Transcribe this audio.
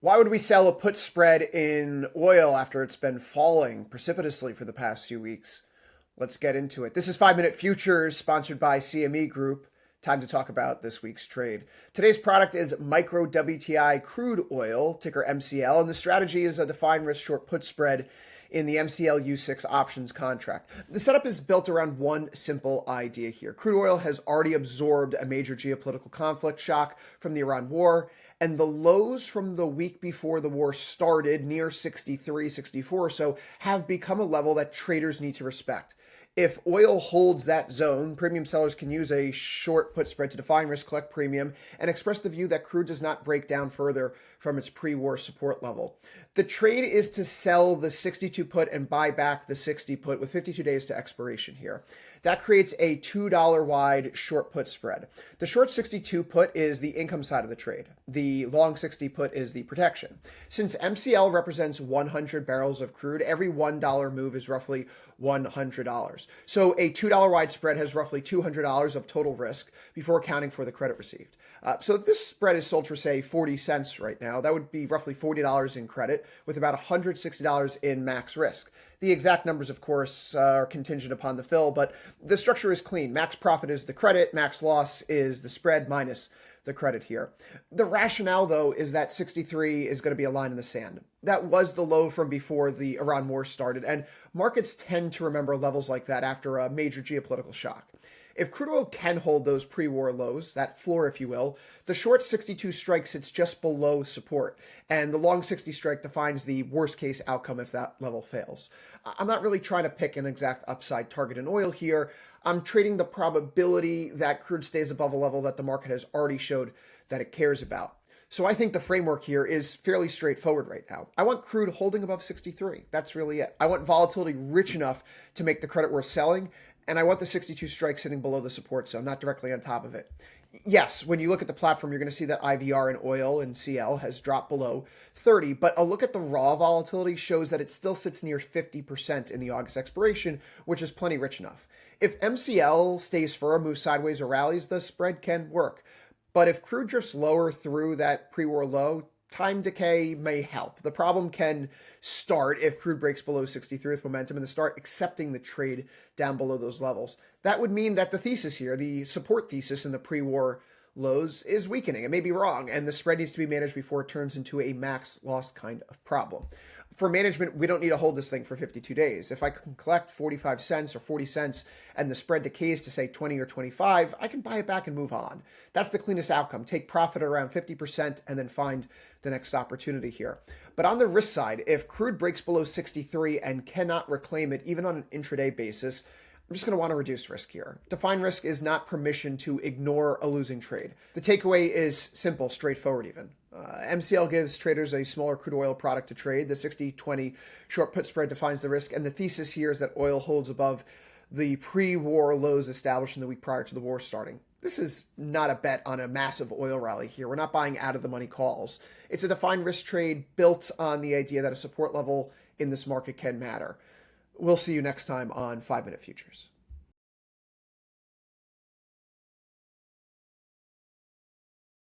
Why would we sell a put spread in oil after it's been falling precipitously for the past few weeks? Let's get into it. This is 5 Minute Futures, sponsored by CME Group. Time to talk about this week's trade. Today's product is micro WTI crude oil, ticker MCL, and the strategy is a defined risk short put spread in the MCL U6 options contract. The setup is built around one simple idea here. Crude oil has already absorbed a major geopolitical conflict shock from the Iran war, and the lows from the week before the war started, near 63, 64 or so, have become a level that traders need to respect. If oil holds that zone, premium sellers can use a short put spread to define risk, collect premium, and express the view that crude does not break down further from its pre-war support level. The trade is to sell the 62 put and buy back the 60 put with 52 days to expiration here. That creates a $2 wide short put spread. The short 62 put is the income side of the trade. The long 60 put is the protection. Since MCL represents 100 barrels of crude, every $1 move is roughly $100. So a $2 wide spread has roughly $200 of total risk before accounting for the credit received. So if this spread is sold for, say, 40 cents right now, that would be roughly $40 in credit with about $160 in max risk. The exact numbers, of course, are contingent upon the fill, but the structure is clean. Max profit is the credit, max loss is the spread minus the credit here. The rationale, though, is that 63 is going to be a line in the sand. That was the low from before the Iran war started, and markets tend to remember levels like that after a major geopolitical shock. If crude oil can hold those pre-war lows, that floor, if you will, the short 62 strike sits just below support, and the long 60 strike defines the worst-case outcome if that level fails. I'm not really trying to pick an exact upside target in oil here. I'm trading the probability that crude stays above a level that the market has already showed that it cares about. So I think the framework here is fairly straightforward right now. I want crude holding above 63. That's really it. I want volatility rich enough to make the credit worth selling, and I want the 62 strike sitting below the support zone, not directly on top of it. Yes, when you look at the platform, you're going to see that IVR in oil and CL has dropped below 30, but a look at the raw volatility shows that it still sits near 50% in the August expiration, which is plenty rich enough. If MCL stays firm, moves sideways, or rallies, the spread can work. But if crude drifts lower through that pre-war low, time decay may help. The problem can start if crude breaks below 63 with momentum and to start accepting the trade down below those levels. That would mean that the thesis here, the support thesis in the pre-war lows, is weakening. It may be wrong, and the spread needs to be managed before it turns into a max loss kind of problem. For management, we don't need to hold this thing for 52 days. If I can collect 45 cents or 40 cents and the spread decays to, say, 20 or 25, I can buy it back and move on. That's the cleanest outcome. Take profit around 50% and then find the next opportunity here. But on the risk side, if crude breaks below 63 and cannot reclaim it, even on an intraday basis, I'm just going to want to reduce risk here. Define risk is not permission to ignore a losing trade. The takeaway is simple, straightforward even. MCL gives traders a smaller crude oil product to trade. The 60-20 short put spread defines the risk, and the thesis here is that oil holds above the pre-war lows established in the week prior to the war starting. This is not a bet on a massive oil rally here. We're not buying out of the money calls. It's a defined risk trade built on the idea that a support level in this market can matter. We'll see you next time on 5 Minute Futures.